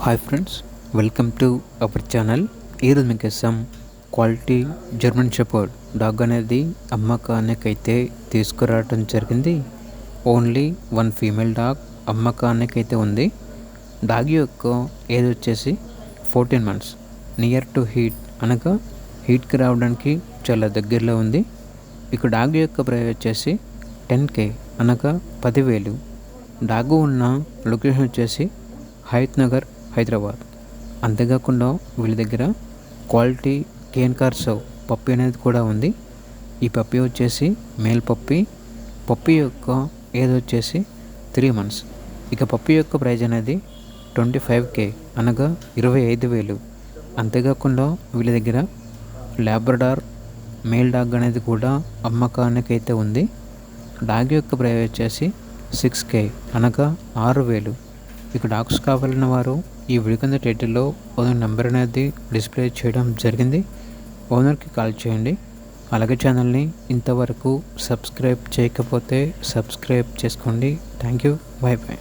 Hi friends, welcome to our channel. ఈరోజు మీకోసం quality German shepherd dog అనేది అమ్మకానికైతే తీసుకురావడం జరిగింది. ఓన్లీ వన్ ఫీమేల్ డాగ్ అమ్మకానికైతే ఉంది. డాగ్ యొక్క ఏజ్ వచ్చేసి 14 months. నియర్ టు హీట్ అనగా హీట్కి రావడానికి చాలా దగ్గరలో ఉంది. ఇక డాగ్ యొక్క ప్రైస్ వచ్చేసి 10K అనగా 10,000. డాగ్ ఉన్న లొకేషన్ వచ్చేసి హయత్ నగర్, హైదరాబాద్. అంతేకాకుండా వీళ్ళ దగ్గర క్వాలిటీ కేన్ కార్సో పప్పి అనేది కూడా ఉంది. ఈ పప్పి వచ్చేసి మేల్ పప్పి. పప్పి యొక్క ఏజ్ వచ్చేసి 3 months. ఇక పప్పి యొక్క ప్రైజ్ అనేది 25K అనగా 25,000. అంతేకాకుండా వీళ్ళ దగ్గర లాబ్రడార్ మేల్ డాగ్ అనేది కూడా అమ్మకానికైతే ఉంది. డాగ్ యొక్క ప్రైజ్ వచ్చేసి 6K అనగా 6,000. ఇక డాగ్స్ కావాలన్న వారు ఈ వీడియో కింద టైటిల్లో ఓనర్ నెంబర్ అనేది డిస్ప్లే చేయడం జరిగింది. ఓనర్కి కాల్ చేయండి. అలాగే ఛానల్ని ఇంతవరకు సబ్స్క్రైబ్ చేయకపోతే సబ్స్క్రైబ్ చేసుకోండి. Thank you. By by.